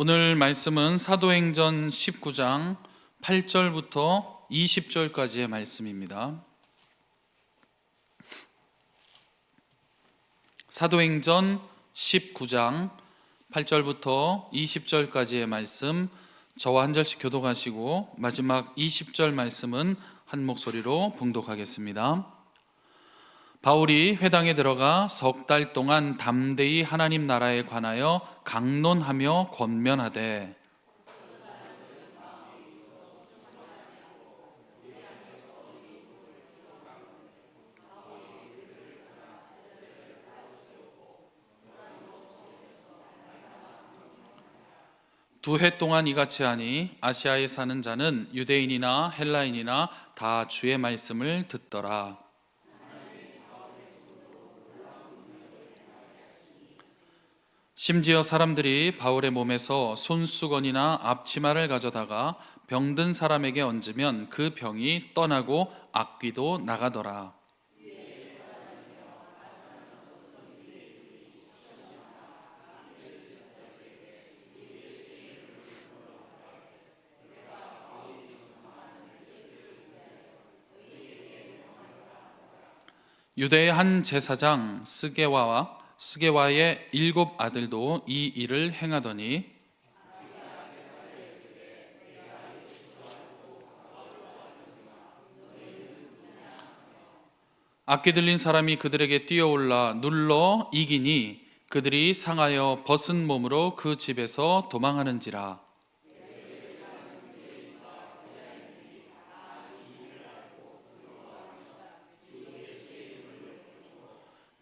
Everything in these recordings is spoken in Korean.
오늘 말씀은 사도행전 19장 8절부터 20절까지의 말씀입니다. 사도행전 19장 8절부터 20절까지의 말씀, 저와 한 절씩 교독하시고 마지막 20절 말씀은 한 목소리로 봉독하겠습니다. 바울이 회당에 들어가 석 달 동안 담대히 하나님 나라에 관하여 강론하며 권면하되, 두 해 동안 이같이 하니 아시아에 사는 자는 유대인이나 헬라인이나 다 주의 말씀을 듣더라. 심지어 사람들이 바울의 몸에서 손수건이나 앞치마를 가져다가 병든 사람에게 얹으면 그 병이 떠나고 악귀도 나가더라. 유대의 한 제사장 스게와의 7 아들도 이 일을 행하더니 악기 들린 사람이 그들에게 뛰어올라 눌러 이기니 그들이 상하여 벗은 몸으로 그 집에서 도망하는지라.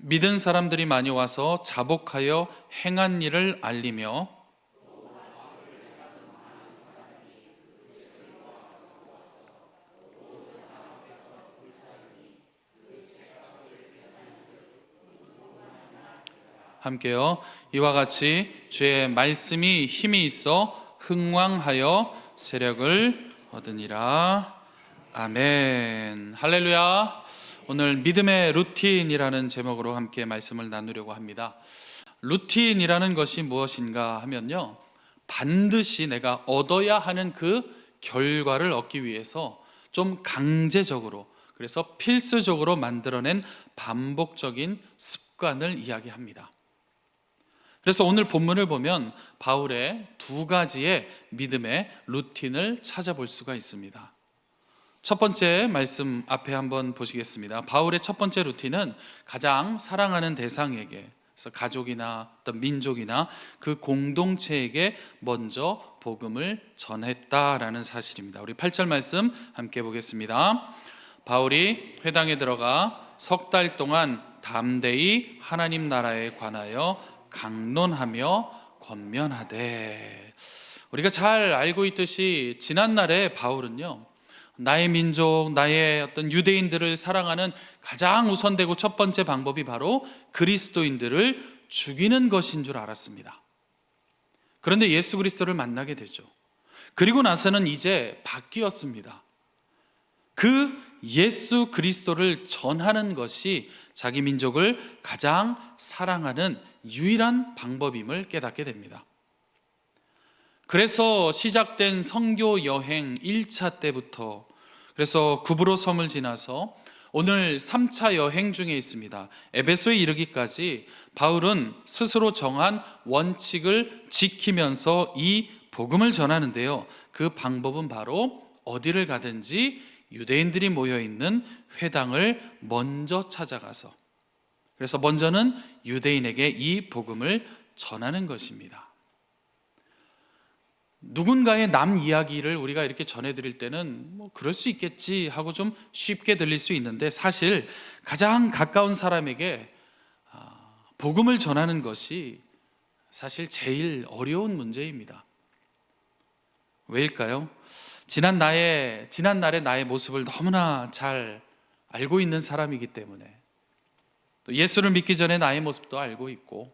믿은 사람들이 많이 와서 자복하여 행한 일을 알리며 함께요. 이와 같이 주의 말씀이 힘이 있어 흥왕하여 세력을 얻으니라. 아멘. 할렐루야. 오늘 믿음의 루틴이라는 제목으로 함께 말씀을 나누려고 합니다. 루틴이라는 것이 무엇인가 하면요, 반드시 내가 얻어야 하는 그 결과를 얻기 위해서 좀 강제적으로, 그래서 필수적으로 만들어낸 반복적인 습관을 이야기합니다. 그래서 오늘 본문을 보면 바울의 2가지의 믿음의 루틴을 찾아볼 수가 있습니다. 첫 번째 말씀 앞에 한번 보시겠습니다. 바울의 첫 번째 루틴은 가장 사랑하는 대상에게, 그래서 가족이나 어떤 민족이나 그 공동체에게 먼저 복음을 전했다라는 사실입니다. 우리 8절 말씀 함께 보겠습니다. 바울이 회당에 들어가 석 달 동안 담대히 하나님 나라에 관하여 강론하며 권면하되. 우리가 잘 알고 있듯이 지난날에 바울은요, 나의 민족, 나의 어떤 유대인들을 사랑하는 가장 우선되고 첫 번째 방법이 바로 그리스도인들을 죽이는 것인 줄 알았습니다. 그런데 예수 그리스도를 만나게 되죠. 그리고 나서는 이제 바뀌었습니다. 그 예수 그리스도를 전하는 것이 자기 민족을 가장 사랑하는 유일한 방법임을 깨닫게 됩니다. 그래서 시작된 선교 여행 1차 때부터, 그래서 구브로 섬을 지나서 오늘 3차 여행 중에 있습니다. 에베소에 이르기까지 바울은 스스로 정한 원칙을 지키면서 이 복음을 전하는데요, 그 방법은 바로 어디를 가든지 유대인들이 모여있는 회당을 먼저 찾아가서, 그래서 먼저는 유대인에게 이 복음을 전하는 것입니다. 누군가의 남 이야기를 우리가 이렇게 전해드릴 때는 뭐 그럴 수 있겠지 하고 좀 쉽게 들릴 수 있는데, 사실 가장 가까운 사람에게 복음을 전하는 것이 사실 제일 어려운 문제입니다. 왜일까요? 지난날의 나의 모습을 너무나 잘 알고 있는 사람이기 때문에, 또 예수를 믿기 전에 나의 모습도 알고 있고,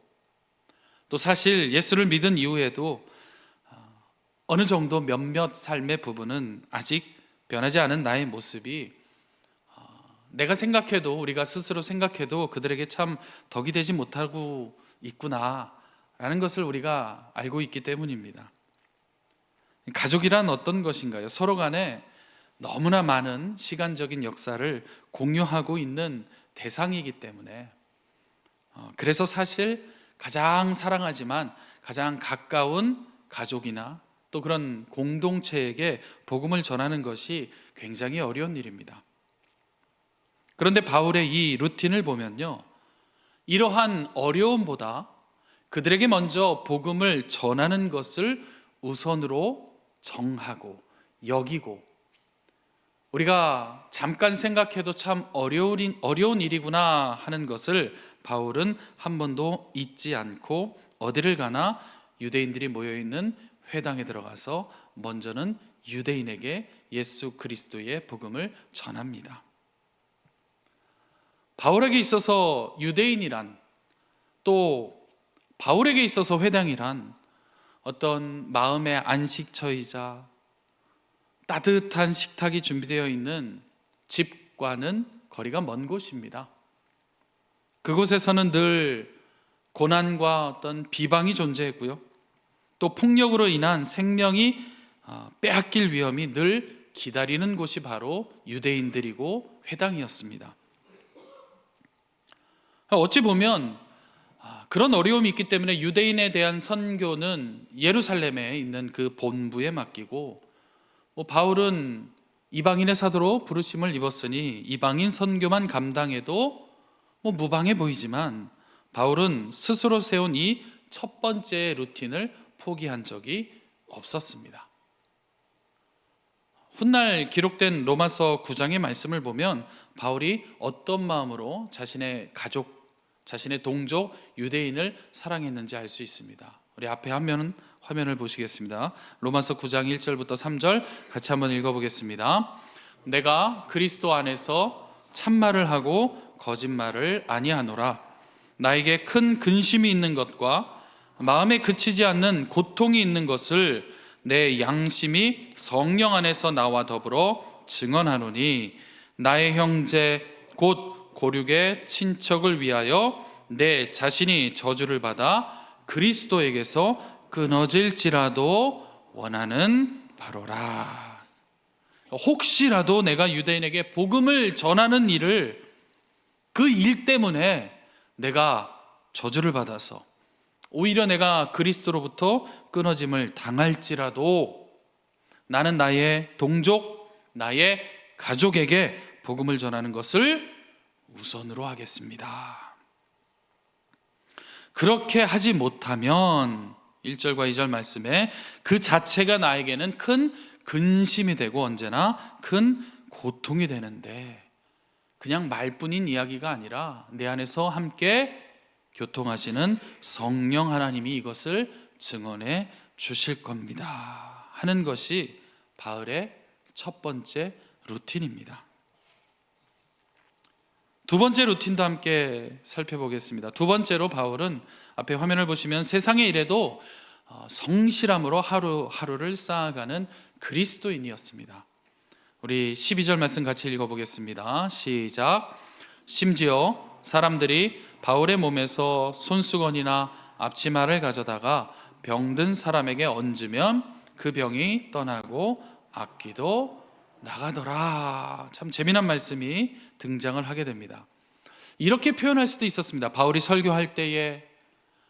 또 사실 예수를 믿은 이후에도 어느 정도 몇몇 삶의 부분은 아직 변하지 않은 나의 모습이 내가 생각해도, 우리가 스스로 생각해도 그들에게 참 덕이 되지 못하고 있구나 라는 것을 우리가 알고 있기 때문입니다. 가족이란 어떤 것인가요? 서로 간에 너무나 많은 시간적인 역사를 공유하고 있는 대상이기 때문에, 그래서 사실 가장 사랑하지만 가장 가까운 가족이나 또 그런 공동체에게 복음을 전하는 것이 굉장히 어려운 일입니다. 그런데 바울의 이 루틴을 보면요, 이러한 어려움보다 그들에게 먼저 복음을 전하는 것을 우선으로 정하고 여기고, 우리가 잠깐 생각해도 참 어려운 일이구나 하는 것을 바울은 한 번도 잊지 않고 어디를 가나 유대인들이 모여있는 회당에 들어가서 먼저는 유대인에게 예수 그리스도의 복음을 전합니다. 바울에게 있어서 유대인이란, 또 바울에게 있어서 회당이란 어떤 마음의 안식처이자 따뜻한 식탁이 준비되어 있는 집과는 거리가 먼 곳입니다. 그곳에서는 늘 고난과 어떤 비방이 존재했고요, 또 폭력으로 인한 생명이 빼앗길 위험이 늘 기다리는 곳이 바로 유대인들이고 회당이었습니다. 어찌 보면 그런 어려움이 있기 때문에 유대인에 대한 선교는 예루살렘에 있는 그 본부에 맡기고, 바울은 이방인의 사도로 부르심을 입었으니 이방인 선교만 감당해도 무방해 보이지만, 바울은 스스로 세운 이 첫 번째 루틴을 포기한 적이 없었습니다. 훗날 기록된 로마서 9장의 말씀을 보면 바울이 어떤 마음으로 자신의 가족, 자신의 동족 유대인을 사랑했는지 알 수 있습니다. 우리 앞에 화면을 보시겠습니다. 로마서 9장 1절부터 3절 같이 한번 읽어보겠습니다. 내가 그리스도 안에서 참말을 하고 거짓말을 아니하노라. 나에게 큰 근심이 있는 것과 마음에 그치지 않는 고통이 있는 것을 내 양심이 성령 안에서 나와 더불어 증언하노니, 나의 형제 곧 고륙의 친척을 위하여 내 자신이 저주를 받아 그리스도에게서 끊어질지라도 원하는 바로라. 혹시라도 내가 유대인에게 복음을 전하는 일을, 그 일 때문에 내가 저주를 받아서 오히려 내가 그리스도로부터 끊어짐을 당할지라도 나는 나의 동족, 나의 가족에게 복음을 전하는 것을 우선으로 하겠습니다. 그렇게 하지 못하면 1절과 2절 말씀에 그 자체가 나에게는 큰 근심이 되고 언제나 큰 고통이 되는데, 그냥 말뿐인 이야기가 아니라 내 안에서 함께 교통하시는 성령 하나님이 이것을 증언해 주실 겁니다 하는 것이 바울의 첫 번째 루틴입니다. 두 번째 루틴도 함께 살펴보겠습니다. 두 번째로 바울은 앞에 화면을 보시면 세상의 일에도 성실함으로 하루하루를 쌓아가는 그리스도인이었습니다. 우리 12절 말씀 같이 읽어보겠습니다. 시작. 심지어 사람들이 바울의 몸에서 손수건이나 앞치마를 가져다가 병든 사람에게 얹으면 그 병이 떠나고 악귀도 나가더라. 참 재미난 말씀이 등장을 하게 됩니다. 이렇게 표현할 수도 있었습니다. 바울이 설교할 때에,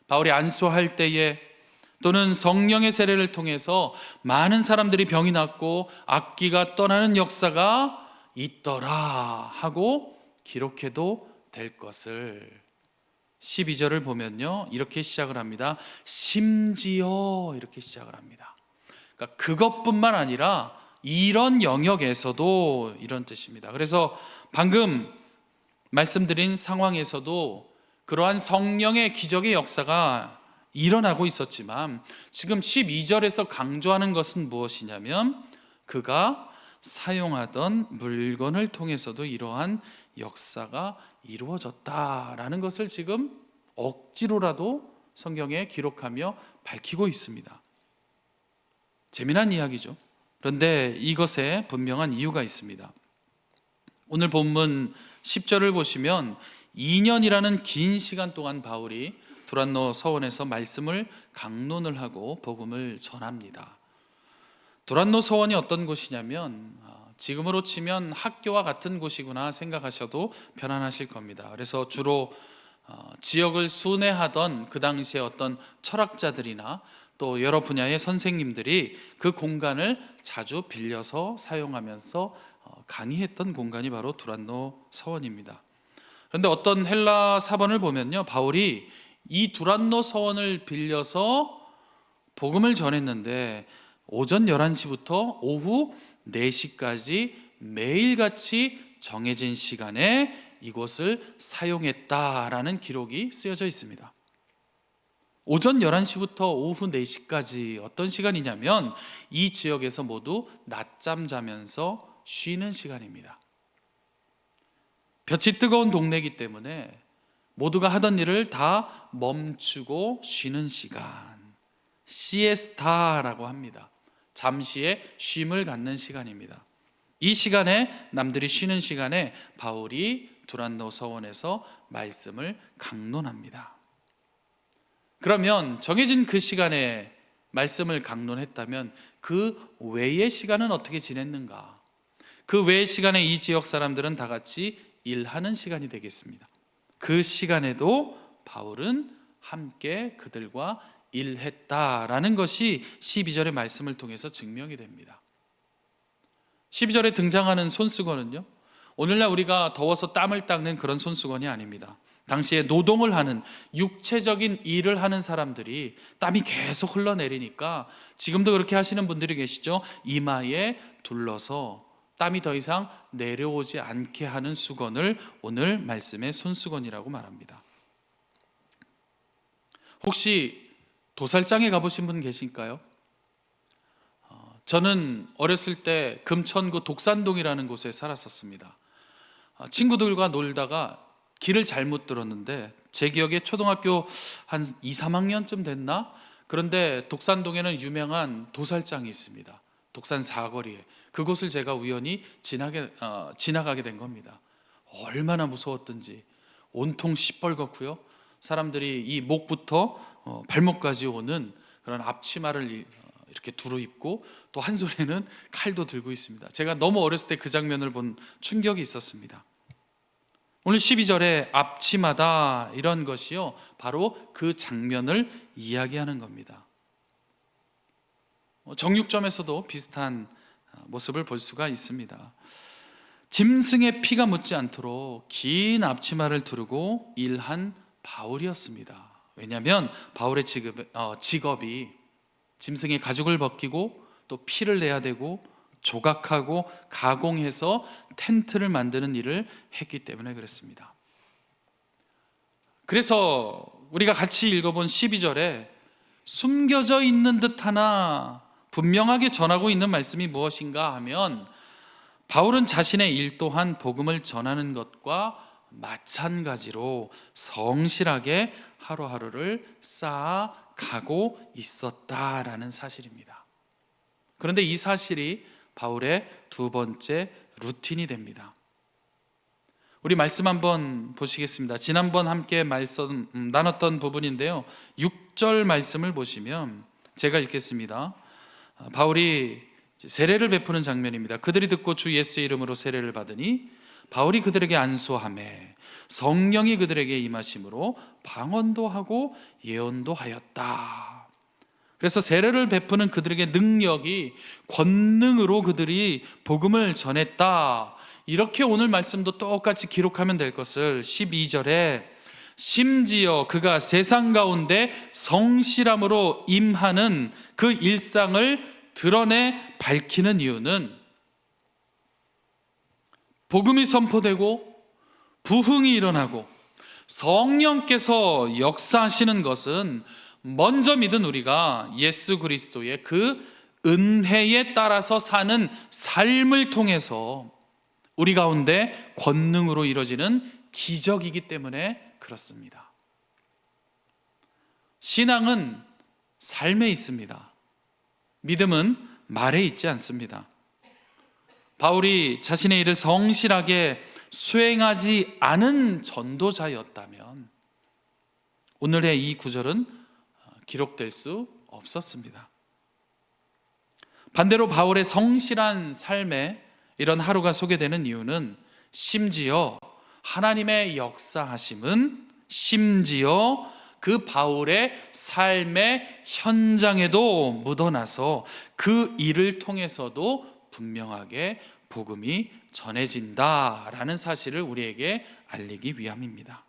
바울이 안수할 때에, 또는 성령의 세례를 통해서 많은 사람들이 병이 낫고 악귀가 떠나는 역사가 있더라 하고 기록해도 될 것을, 12절을 보면요 이렇게 시작을 합니다. 심지어 이렇게 시작을 합니다. 그러니까 그것뿐만 아니라 이런 영역에서도 이런 뜻입니다. 그래서 방금 말씀드린 상황에서도 그러한 성령의 기적의 역사가 일어나고 있었지만, 지금 12절에서 강조하는 것은 무엇이냐면 그가 사용하던 물건을 통해서도 이러한 역사가 이루어졌다라는 것을 지금 억지로라도 성경에 기록하며 밝히고 있습니다. 재미난 이야기죠. 그런데 이것에 분명한 이유가 있습니다. 오늘 본문 10절을 보시면 2년이라는 긴 시간 동안 바울이 두란노 서원에서 말씀을 강론을 하고 복음을 전합니다. 두란노 서원이 어떤 곳이냐면 지금으로 치면 학교와 같은 곳이구나 생각하셔도 편안하실 겁니다. 그래서 주로 지역을 순회하던 그 당시에 어떤 철학자들이나 또 여러 분야의 선생님들이 그 공간을 자주 빌려서 사용하면서 강의했던 공간이 바로 두란노 서원입니다. 그런데 어떤 헬라 사본을 보면요, 바울이 이 두란노 서원을 빌려서 복음을 전했는데 오전 11시부터 오후 4시까지 매일같이 정해진 시간에 이곳을 사용했다라는 기록이 쓰여져 있습니다. 오전 11시부터 오후 4시까지 어떤 시간이냐면 이 지역에서 모두 낮잠 자면서 쉬는 시간입니다. 볕이 뜨거운 동네이기 때문에 모두가 하던 일을 다 멈추고 쉬는 시간, 시에스타라고 합니다. 잠시의 쉼을 갖는 시간입니다. 이 시간에, 남들이 쉬는 시간에 바울이 두란노 서원에서 말씀을 강론합니다. 그러면 정해진 그 시간에 말씀을 강론했다면 그 외의 시간은 어떻게 지냈는가? 그 외의 시간에 이 지역 사람들은 다 같이 일하는 시간이 되겠습니다. 그 시간에도 바울은 함께 그들과 일했다라는 것이 12절의 말씀을 통해서 증명이 됩니다. 12절에 등장하는 손수건은요, 오늘날 우리가 더워서 땀을 닦는 그런 손수건이 아닙니다. 당시에 노동을 하는, 육체적인 일을 하는 사람들이 땀이 계속 흘러내리니까 지금도 그렇게 하시는 분들이 계시죠. 이마에 둘러서 땀이 더 이상 내려오지 않게 하는 수건을 오늘 말씀의 손수건이라고 말합니다. 혹시 도살장에 가보신 분 계실까요? 저는 어렸을 때 금천구 독산동이라는 곳에 살았었습니다. 친구들과 놀다가 길을 잘못 들었는데 제 기억에 초등학교 한 2, 3학년쯤 됐나? 그런데 독산동에는 유명한 도살장이 있습니다. 독산 사거리에. 그곳을 제가 우연히 지나가게 된 겁니다. 얼마나 무서웠던지. 온통 시뻘겋고요. 사람들이 이 목부터 발목까지 오는 그런 앞치마를 이렇게 두루입고 또 한 손에는 칼도 들고 있습니다. 제가 너무 어렸을 때 그 장면을 본 충격이 있었습니다. 오늘 12절에 앞치마다 이런 것이요, 바로 그 장면을 이야기하는 겁니다. 정육점에서도 비슷한 모습을 볼 수가 있습니다. 짐승의 피가 묻지 않도록 긴 앞치마를 두르고 일한 바울이었습니다. 왜냐하면 바울의 직업이 짐승의 가죽을 벗기고 또 피를 내야 되고 조각하고 가공해서 텐트를 만드는 일을 했기 때문에 그랬습니다. 그래서 우리가 같이 읽어본 12절에 숨겨져 있는 듯 하나 분명하게 전하고 있는 말씀이 무엇인가 하면 바울은 자신의 일 또한 복음을 전하는 것과 마찬가지로 성실하게 하루하루를 쌓아가고 있었다라는 사실입니다. 그런데 이 사실이 바울의 두 번째 루틴이 됩니다. 우리 말씀 한번 보시겠습니다. 지난번 함께 말씀 나눴던 부분인데요, 6절 말씀을 보시면 제가 읽겠습니다. 바울이 세례를 베푸는 장면입니다. 그들이 듣고 주 예수의 이름으로 세례를 받으니 바울이 그들에게 안수하매 성령이 그들에게 임하심으로 방언도 하고 예언도 하였다. 그래서 세례를 베푸는 그들에게 능력이, 권능으로 그들이 복음을 전했다. 이렇게 오늘 말씀도 똑같이 기록하면 될 것을 12절에 심지어 그가 세상 가운데 성실함으로 임하는 그 일상을 드러내 밝히는 이유는 복음이 선포되고 부흥이 일어나고 성령께서 역사하시는 것은 먼저 믿은 우리가 예수 그리스도의 그 은혜에 따라서 사는 삶을 통해서 우리 가운데 권능으로 이루어지는 기적이기 때문에 그렇습니다. 신앙은 삶에 있습니다. 믿음은 말에 있지 않습니다. 바울이 자신의 일을 성실하게 수행하지 않은 전도자였다면 오늘의 이 구절은 기록될 수 없었습니다. 반대로 바울의 성실한 삶에 이런 하루가 소개되는 이유는 심지어 하나님의 역사하심은 심지어 그 바울의 삶의 현장에도 묻어나서 그 일을 통해서도 분명하게 복음이 전해진다라는 사실을 우리에게 알리기 위함입니다.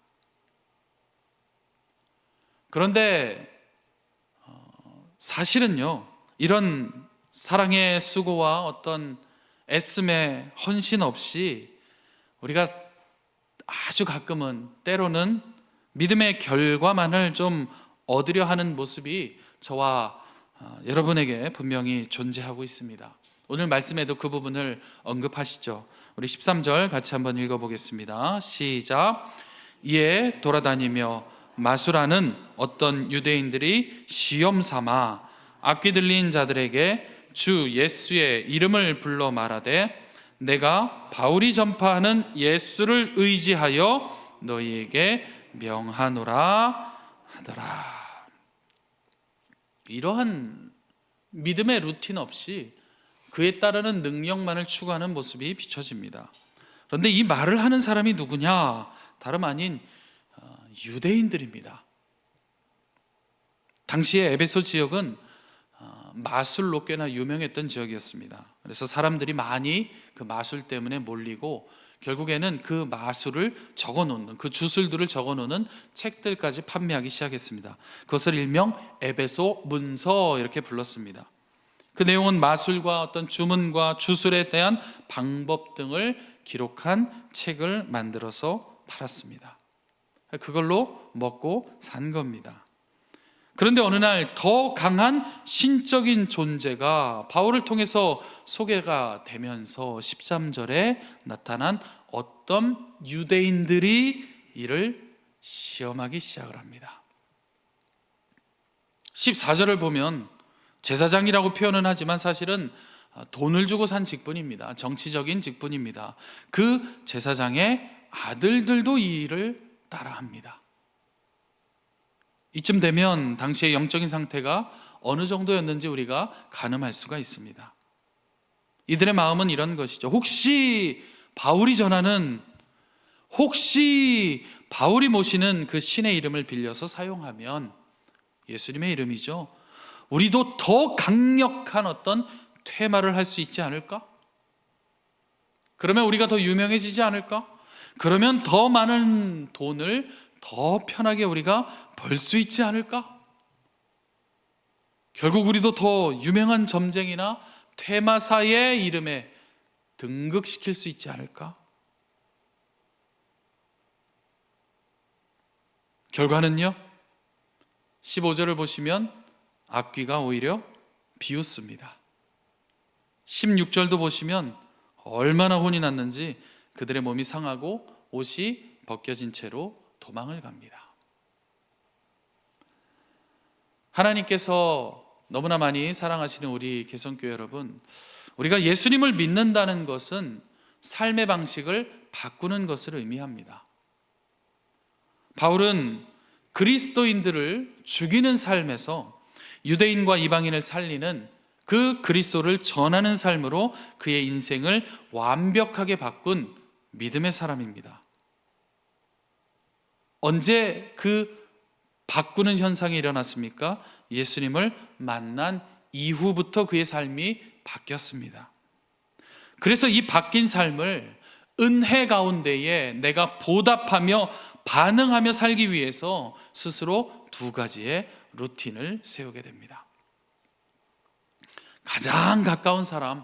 그런데 사실은요, 이런 사랑의 수고와 어떤 애씀의 헌신 없이 우리가 아주 가끔은 때로는 믿음의 결과만을 좀 얻으려 하는 모습이 저와 여러분에게 분명히 존재하고 있습니다. 오늘 말씀에도 그 부분을 언급하시죠. 우리 13절 같이 한번 읽어보겠습니다. 시작. 이에 돌아다니며 마술하는 어떤 유대인들이 시험 삼아 악귀 들린 자들에게 주 예수의 이름을 불러 말하되 내가 바울이 전파하는 예수를 의지하여 너희에게 명하노라 하더라. 이러한 믿음의 루틴 없이 그에 따르는 능력만을 추구하는 모습이 비춰집니다. 그런데 이 말을 하는 사람이 누구냐? 다름 아닌 유대인들입니다. 당시에 에베소 지역은 마술로 꽤나 유명했던 지역이었습니다. 그래서 사람들이 많이 그 마술 때문에 몰리고 결국에는 그 마술을 적어놓는, 그 주술들을 적어놓는 책들까지 판매하기 시작했습니다. 그것을 일명 에베소 문서 이렇게 불렀습니다. 그 내용은 마술과 어떤 주문과 주술에 대한 방법 등을 기록한 책을 만들어서 팔았습니다. 그걸로 먹고 산 겁니다. 그런데 어느 날 더 강한 신적인 존재가 바울을 통해서 소개가 되면서 13절에 나타난 어떤 유대인들이 이를 시험하기 시작을 합니다. 14절을 보면 제사장이라고 표현은 하지만 사실은 돈을 주고 산 직분입니다. 정치적인 직분입니다. 그 제사장의 아들들도 이 일을 따라합니다. 이쯤 되면 당시의 영적인 상태가 어느 정도였는지 우리가 가늠할 수가 있습니다. 이들의 마음은 이런 것이죠. 혹시 바울이 전하는, 혹시 바울이 모시는 그 신의 이름을 빌려서 사용하면, 예수님의 이름이죠, 우리도 더 강력한 어떤 퇴마를 할 수 있지 않을까? 그러면 우리가 더 유명해지지 않을까? 그러면 더 많은 돈을 더 편하게 우리가 벌 수 있지 않을까? 결국 우리도 더 유명한 점쟁이나 퇴마사의 이름에 등극시킬 수 있지 않을까? 결과는요, 15절을 보시면 악귀가 오히려 비웃습니다. 16절도 보시면 얼마나 혼이 났는지 그들의 몸이 상하고 옷이 벗겨진 채로 도망을 갑니다. 하나님께서 너무나 많이 사랑하시는 우리 개성교회 여러분, 우리가 예수님을 믿는다는 것은 삶의 방식을 바꾸는 것을 의미합니다. 바울은 그리스도인들을 죽이는 삶에서 유대인과 이방인을 살리는 그 그리스도를 전하는 삶으로 그의 인생을 완벽하게 바꾼 믿음의 사람입니다. 언제 그 바꾸는 현상이 일어났습니까? 예수님을 만난 이후부터 그의 삶이 바뀌었습니다. 그래서 이 바뀐 삶을 은혜 가운데에 내가 보답하며 반응하며 살기 위해서 스스로 두 가지의 루틴을 세우게 됩니다. 가장 가까운 사람,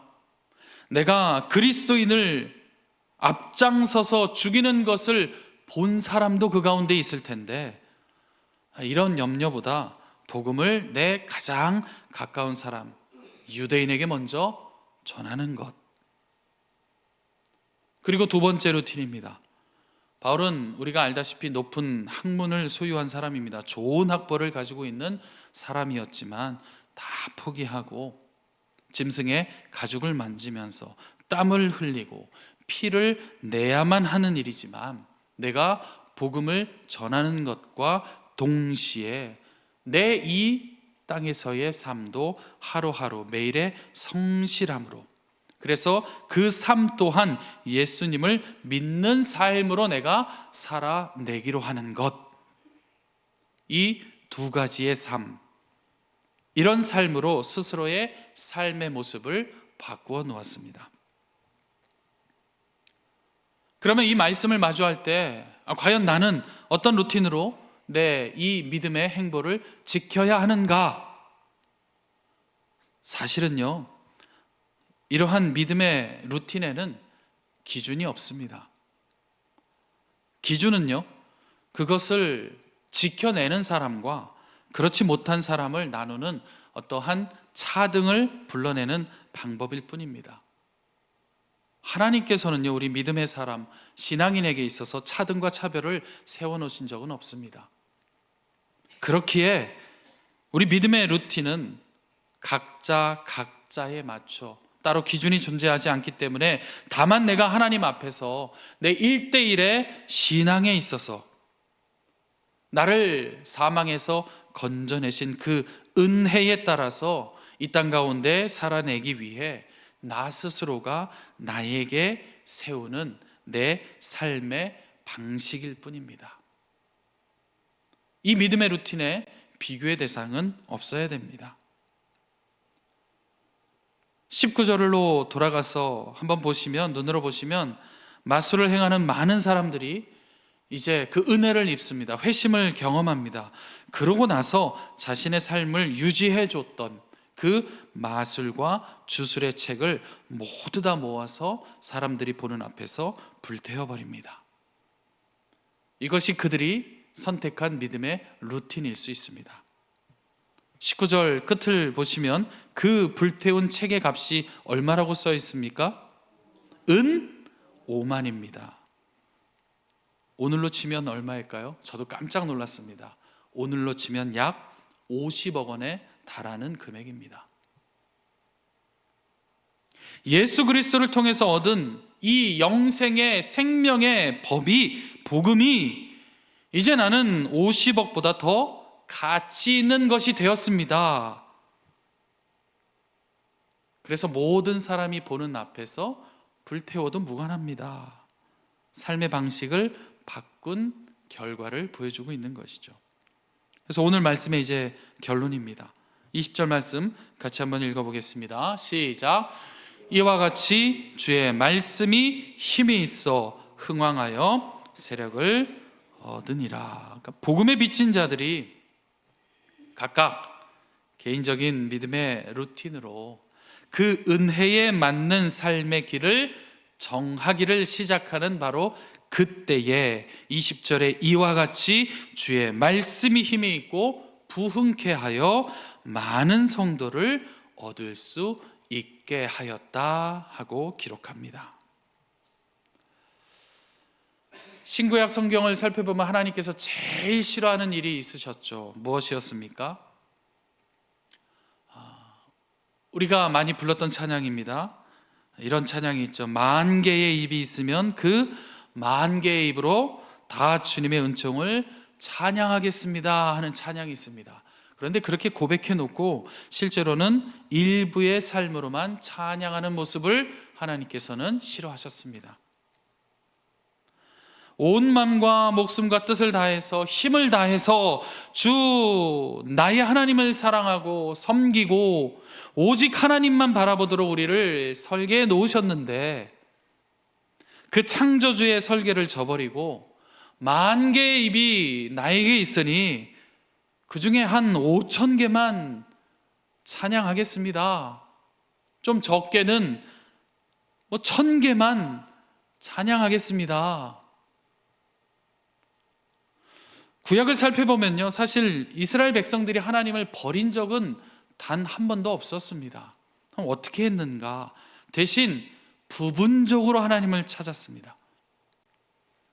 내가 그리스도인을 앞장서서 죽이는 것을 본 사람도 그 가운데 있을 텐데, 이런 염려보다 복음을 내 가장 가까운 사람, 유대인에게 먼저 전하는 것. 그리고 두 번째 루틴입니다. 바울은 우리가 알다시피 높은 학문을 소유한 사람입니다. 좋은 학벌을 가지고 있는 사람이었지만 다 포기하고 짐승의 가죽을 만지면서 땀을 흘리고 피를 내야만 하는 일이지만 내가 복음을 전하는 것과 동시에 내 이 땅에서의 삶도 하루하루 매일의 성실함으로, 그래서 그 삶 또한 예수님을 믿는 삶으로 내가 살아내기로 하는 것, 이 두 가지의 삶, 이런 삶으로 스스로의 삶의 모습을 바꾸어 놓았습니다. 그러면 이 말씀을 마주할 때 과연 나는 어떤 루틴으로 내 이 믿음의 행보를 지켜야 하는가? 사실은요, 이러한 믿음의 루틴에는 기준이 없습니다. 기준은요, 그것을 지켜내는 사람과 그렇지 못한 사람을 나누는 어떠한 차등을 불러내는 방법일 뿐입니다. 하나님께서는요, 우리 믿음의 사람, 신앙인에게 있어서 차등과 차별을 세워놓으신 적은 없습니다. 그렇기에 우리 믿음의 루틴은 각자에 맞춰 따로 기준이 존재하지 않기 때문에, 다만 내가 하나님 앞에서 내 1대1의 신앙에 있어서 나를 사망에서 건져내신 그 은혜에 따라서 이 땅 가운데 살아내기 위해 나 스스로가 나에게 세우는 내 삶의 방식일 뿐입니다. 이 믿음의 루틴에 비교의 대상은 없어야 됩니다. 19절로 돌아가서 한번 보시면, 눈으로 보시면 마술을 행하는 많은 사람들이 이제 그 은혜를 입습니다. 회심을 경험합니다. 그러고 나서 자신의 삶을 유지해 줬던 그 마술과 주술의 책을 모두 다 모아서 사람들이 보는 앞에서 불태워 버립니다. 이것이 그들이 선택한 믿음의 루틴일 수 있습니다. 19절 끝을 보시면 그 불태운 책의 값이 얼마라고 써 있습니까? 은 5만입니다. 오늘로 치면 얼마일까요? 저도 깜짝 놀랐습니다. 오늘로 치면 약 50억 원에 달하는 금액입니다. 예수 그리스도를 통해서 얻은 이 영생의 생명의 법이, 복음이 이제 나는 50억보다 더 가치 있는 것이 되었습니다. 그래서 모든 사람이 보는 앞에서 불태워도 무관합니다. 삶의 방식을 바꾼 결과를 보여주고 있는 것이죠. 그래서 오늘 말씀의 이제 결론입니다. 20절 말씀 같이 한번 읽어보겠습니다. 시작. 이와 같이 주의 말씀이 힘이 있어 흥왕하여 세력을 얻으니라. 그러니까 복음에 비친 자들이 각각 개인적인 믿음의 루틴으로 그 은혜에 맞는 삶의 길을 정하기를 시작하는 바로 그때에 20절에 이와 같이 주의 말씀이 힘이 있고 부흥케 하여 많은 성도를 얻을 수 있게 하였다 하고 기록합니다. 신구약 성경을 살펴보면 하나님께서 제일 싫어하는 일이 있으셨죠. 무엇이었습니까? 우리가 많이 불렀던 찬양입니다. 이런 찬양이 있죠. 만 개의 입이 있으면 그 만 개의 입으로 다 주님의 은총을 찬양하겠습니다 하는 찬양이 있습니다. 그런데 그렇게 고백해 놓고 실제로는 일부의 삶으로만 찬양하는 모습을 하나님께서는 싫어하셨습니다. 온 마음과 목숨과 뜻을 다해서 힘을 다해서 주 나의 하나님을 사랑하고 섬기고 오직 하나님만 바라보도록 우리를 설계해 놓으셨는데, 그 창조주의 설계를 저버리고 만 개의 입이 나에게 있으니 그 중에 한 5천 개만 찬양하겠습니다. 좀 적게는 1,000개만 찬양하겠습니다. 구약을 살펴보면요, 사실 이스라엘 백성들이 하나님을 버린 적은 단 한 번도 없었습니다. 그럼 어떻게 했는가? 대신 부분적으로 하나님을 찾았습니다.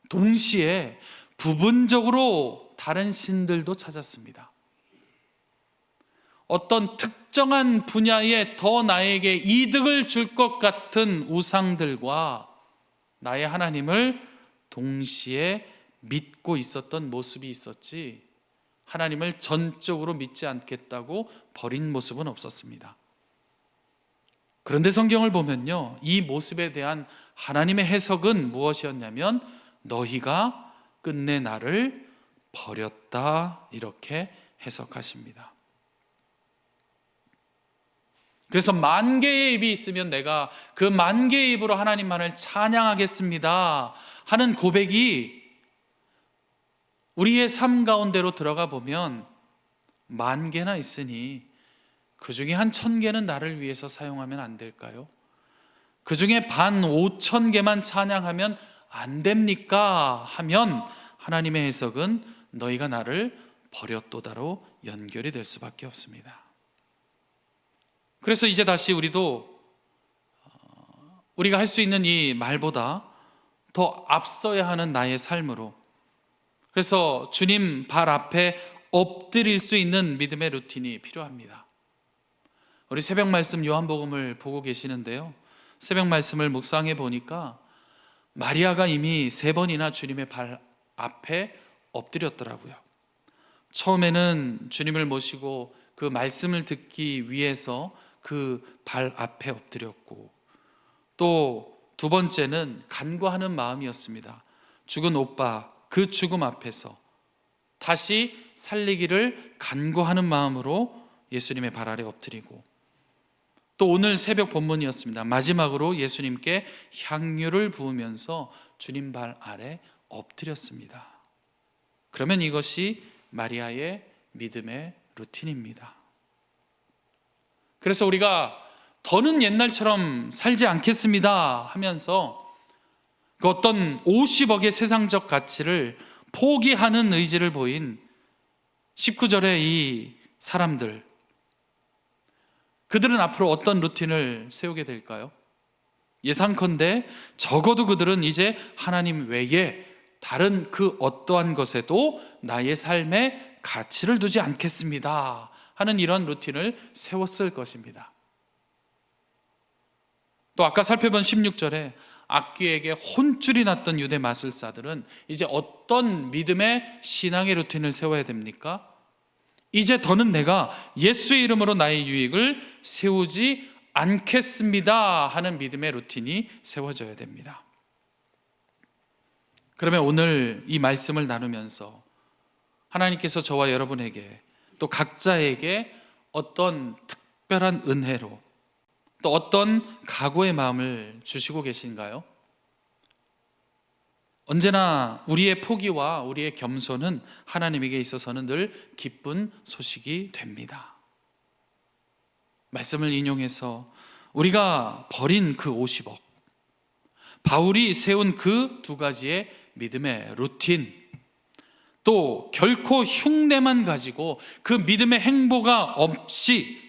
동시에 부분적으로 다른 신들도 찾았습니다. 어떤 특정한 분야에 더 나에게 이득을 줄 것 같은 우상들과 나의 하나님을 동시에 믿고 있었던 모습이 있었지, 하나님을 전적으로 믿지 않겠다고 버린 모습은 없었습니다. 그런데 성경을 보면요, 이 모습에 대한 하나님의 해석은 무엇이었냐면 너희가 끝내 나를 버렸다, 이렇게 해석하십니다. 그래서 만 개의 입이 있으면 내가 그 만 개의 입으로 하나님만을 찬양하겠습니다 하는 고백이 우리의 삶 가운데로 들어가 보면 만 개나 있으니 그 중에 한 1000개는 나를 위해서 사용하면 안 될까요? 그 중에 15,000개만 찬양하면 안 됩니까? 하면 하나님의 해석은 너희가 나를 버렸도다로 연결이 될 수밖에 없습니다. 그래서 이제 다시 우리도 우리가 할 수 있는 이 말보다 더 앞서야 하는 나의 삶으로, 그래서 주님 발 앞에 엎드릴 수 있는 믿음의 루틴이 필요합니다. 우리 새벽 말씀 요한복음을 보고 계시는데요, 새벽 말씀을 묵상해 보니까 마리아가 이미 3번이나 주님의 발 앞에 엎드렸더라고요. 처음에는 주님을 모시고 그 말씀을 듣기 위해서 그 발 앞에 엎드렸고, 또 2번째는 간구하는 마음이었습니다. 죽은 오빠 그 죽음 앞에서 다시 살리기를 간구하는 마음으로 예수님의 발 아래 엎드리고, 또 오늘 새벽 본문이었습니다. 마지막으로 예수님께 향유를 부으면서 주님 발 아래 엎드렸습니다. 그러면 이것이 마리아의 믿음의 루틴입니다. 그래서 우리가 더는 옛날처럼 살지 않겠습니다 하면서 그 어떤 50억의 세상적 가치를 포기하는 의지를 보인 19절의 이 사람들, 그들은 앞으로 어떤 루틴을 세우게 될까요? 예상컨대 적어도 그들은 이제 하나님 외에 다른 그 어떠한 것에도 나의 삶에 가치를 두지 않겠습니다 하는 이런 루틴을 세웠을 것입니다. 또 아까 살펴본 16절에 악귀에게 혼쭐이 났던 유대 마술사들은 이제 어떤 믿음의 신앙의 루틴을 세워야 됩니까? 이제 더는 내가 예수의 이름으로 나의 유익을 세우지 않겠습니다 하는 믿음의 루틴이 세워져야 됩니다. 그러면 오늘 이 말씀을 나누면서 하나님께서 저와 여러분에게 또 각자에게 어떤 특별한 은혜로 또 어떤 각오의 마음을 주시고 계신가요? 언제나 우리의 포기와 우리의 겸손은 하나님에게 있어서는 늘 기쁜 소식이 됩니다. 말씀을 인용해서 우리가 버린 그 50억, 바울이 세운 그 2가지의 믿음의 루틴, 또 결코 흉내만 가지고 그 믿음의 행보가 없이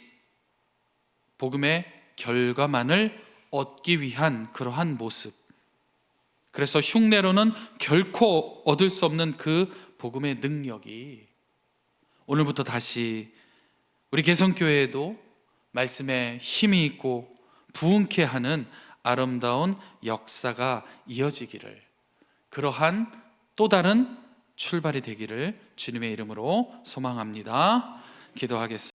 복음의 결과만을 얻기 위한 그러한 모습, 그래서 흉내로는 결코 얻을 수 없는 그 복음의 능력이 오늘부터 다시 우리 개성교회에도 말씀에 힘이 있고 부흥케 하는 아름다운 역사가 이어지기를, 그러한 또 다른 출발이 되기를 주님의 이름으로 소망합니다. 기도하겠습니다.